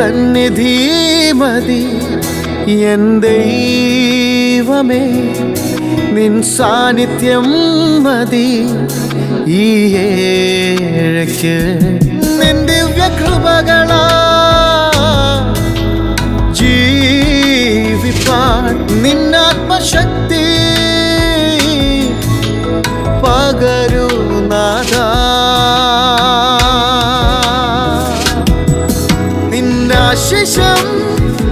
സന്നിധി മതി എൻ ദൈവമേ, നിൻ സാന്നിധ്യം മതി ഈ ഏഴയ്ക്ക്. നിൻ ദിവ്യകൃപകളാ ജീവിപ്പാൻ നിന്നാത്മശക്തി പകരൂ നാഥാ. നിന്നാശിഷം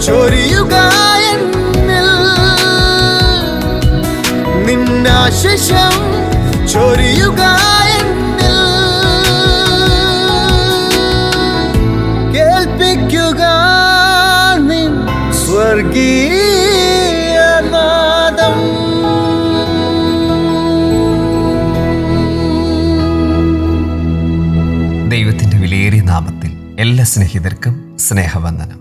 ചൊരിയുക എന്നിൽ, നിന്നാശിഷം ചൊരിയുക എന്നിൽ. കേൾപ്പിക്കുക നിൻ സ്വർഗീയനാദം. ദൈവത്തിന്റെ വിലയേറിയ നാമത്തിൽ എല്ലാ സ്നേഹിതർക്കും സ്നേഹവന്ദനം.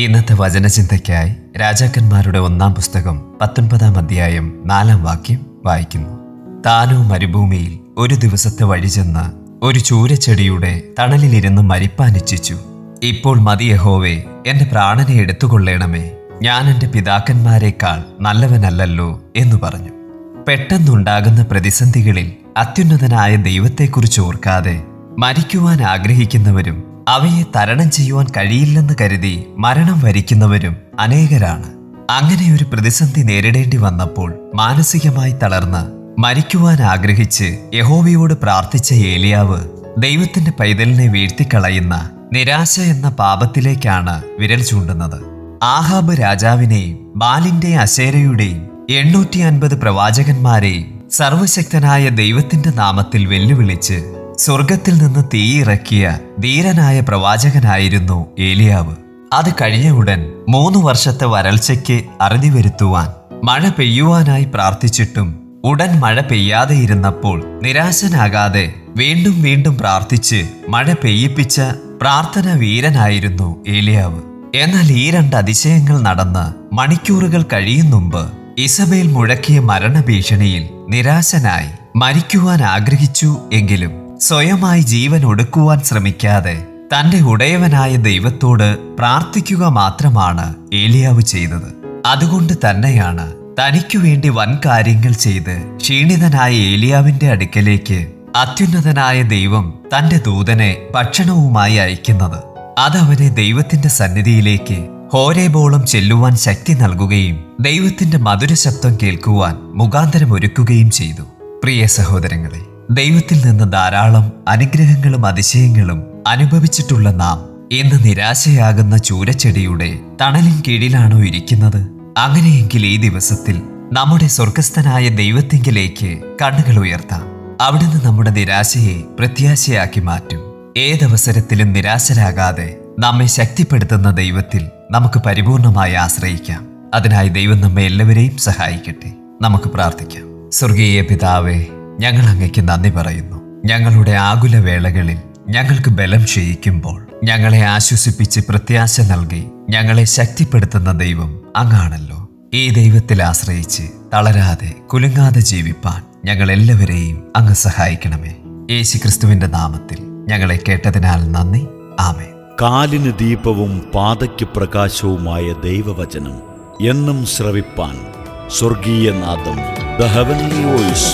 ഇന്നത്തെ വചനചിന്തയ്ക്കായി രാജാക്കന്മാരുടെ 1-ാം പുസ്തകം 19-ാം അധ്യായം 4-ാം വാക്യം വായിക്കുന്നു. താനോ മരുഭൂമിയിൽ ഒരു ദിവസത്തെ വഴി ചെന്ന് ഒരു ചൂരച്ചെടിയുടെ തണലിലിരുന്ന് മരിപ്പാനിച്ഛിച്ചു. ഇപ്പോൾ മതി യഹോവേ, എന്റെ പ്രാണനെ എടുത്തുകൊള്ളേണമേ, ഞാൻ എൻ്റെ പിതാക്കന്മാരെക്കാൾ നല്ലവനല്ലല്ലോ എന്നു പറഞ്ഞു. പെട്ടെന്നുണ്ടാകുന്ന പ്രതിസന്ധികളിൽ അത്യുന്നതനായ ദൈവത്തെക്കുറിച്ച് ഓർക്കാതെ മരിക്കുവാൻ ആഗ്രഹിക്കുന്നവരും അവയെ തരണം ചെയ്യുവാൻ കഴിയില്ലെന്ന് കരുതി മരണം വരിക്കുന്നവരും അനേകരാണ്. അങ്ങനെ ഒരു പ്രതിസന്ധി നേരിടേണ്ടി വന്നപ്പോൾ മാനസികമായി തളർന്ന് മരിക്കുവാൻ ആഗ്രഹിച്ച് യഹോവയോട് പ്രാർത്ഥിച്ച ഏലിയാവ് ദൈവത്തിന്റെ പൈതലിനെ വീഴ്ത്തിക്കളയുന്ന നിരാശ എന്ന പാപത്തിലേക്കാണ് വിരൽ ചൂണ്ടുന്നത്. ആഹാബ് രാജാവിനെയും ബാലിന്റെ അശേരയുടെയും 850 പ്രവാചകന്മാരെയും സർവശക്തനായ ദൈവത്തിന്റെ നാമത്തിൽ വെല്ലുവിളിച്ച് സ്വർഗത്തിൽ നിന്ന് തീയിറക്കിയ ധീരനായ പ്രവാചകനായിരുന്നു ഏലിയാവ്. അത് കഴിഞ്ഞ ഉടൻ 3 വർഷത്തെ വരൾച്ചയ്ക്ക് അറുതി വരുത്തുവാൻ മഴ പെയ്യുവാനായി പ്രാർത്ഥിച്ചിട്ടും ഉടൻ മഴ പെയ്യാതെ ഇരുന്നപ്പോൾ നിരാശനാകാതെ വീണ്ടും വീണ്ടും പ്രാർത്ഥിച്ച് മഴ പെയ്യിപ്പിച്ച പ്രാർത്ഥന വീരനായിരുന്നു ഏലിയാവ്. എന്നാൽ ഈ 2 അതിശയങ്ങൾ നടന്ന് മണിക്കൂറുകൾ കഴിയും മുമ്പ് ഇസബേൽ മുഴക്കിയ മരണഭീഷണിയിൽ നിരാശനായി മരിക്കുവാൻ ആഗ്രഹിച്ചു. എങ്കിലും സ്വയമായി ജീവൻ ഒടുക്കുവാൻ ശ്രമിക്കാതെ തന്റെ ഉടയവനായ ദൈവത്തോട് പ്രാർത്ഥിക്കുക മാത്രമാണ് ഏലിയാവ് ചെയ്തത്. അതുകൊണ്ട് തന്നെയാണ് തനിക്കു വേണ്ടി വൻ കാര്യങ്ങൾ ചെയ്ത് ക്ഷീണിതനായ ഏലിയാവിന്റെ അടുക്കലേക്ക് അത്യുന്നതനായ ദൈവം തന്റെ ദൂതനെ ഭക്ഷണവുമായി അയക്കുന്നത്. അതവനെ ദൈവത്തിന്റെ സന്നിധിയിലേക്ക് ഹോരേബോളം ചെല്ലുവാൻ ശക്തി നൽകുകയും ദൈവത്തിന്റെ മധുര ശബ്ദം കേൾക്കുവാൻ മുഖാന്തരമൊരുക്കുകയും ചെയ്തു. പ്രിയ സഹോദരങ്ങളെ, ദൈവത്തിൽ നിന്ന് ധാരാളം അനുഗ്രഹങ്ങളും അതിശയങ്ങളും അനുഭവിച്ചിട്ടുള്ള നാം ഇന്ന് നിരാശയാകുന്ന ചൂരച്ചെടിയുടെ തണലിൻ കീഴിലാണോ ഇരിക്കുന്നത്? അങ്ങനെയെങ്കിൽ ഈ ദിവസത്തിൽ നമ്മുടെ സ്വർഗസ്ഥനായ ദൈവത്തിങ്കിലേക്ക് കണ്ണുകൾ ഉയർത്താം. അവിടുന്ന് നമ്മുടെ നിരാശയെ പ്രത്യാശയാക്കി മാറ്റും. ഏതവസരത്തിലും നിരാശരാകാതെ നമ്മെ ശക്തിപ്പെടുത്തുന്ന ദൈവത്തിൽ നമുക്ക് പരിപൂർണമായി ആശ്രയിക്കാം. അതിനായി ദൈവം നമ്മെ എല്ലാവരെയും സഹായിക്കട്ടെ. നമുക്ക് പ്രാർത്ഥിക്കാം. സ്വർഗീയ പിതാവേ, ഞങ്ങൾ അങ്ങയ്ക്ക് നന്ദി പറയുന്നു. ഞങ്ങളുടെ ആകുല വേളകളിൽ ഞങ്ങൾക്ക് ബലം ക്ഷയിക്കുമ്പോൾ ഞങ്ങളെ ആശ്വസിപ്പിച്ച് പ്രത്യാശ നൽകി ഞങ്ങളെ ശക്തിപ്പെടുത്തുന്ന ദൈവം അങ്ങാണല്ലോ. ഈ ദൈവത്തിൽ ആശ്രയിച്ച് തളരാതെ കുലുങ്ങാതെ ജീവിപ്പാൻ ഞങ്ങൾ എല്ലാവരെയും അങ്ങ് സഹായിക്കണമേ. യേശുക്രിസ്തുവിന്റെ നാമത്തിൽ ഞങ്ങളെ കേട്ടതിനാൽ നന്ദി. ആമേൻ. കാലിന് ദീപവും പാതയ്ക്ക് പ്രകാശവുമായ ദൈവവചനം എന്നും ശ്രവിപ്പാൻ സ്വർഗീയനാദം, ദ ഹെവൻലി വോയിസ്.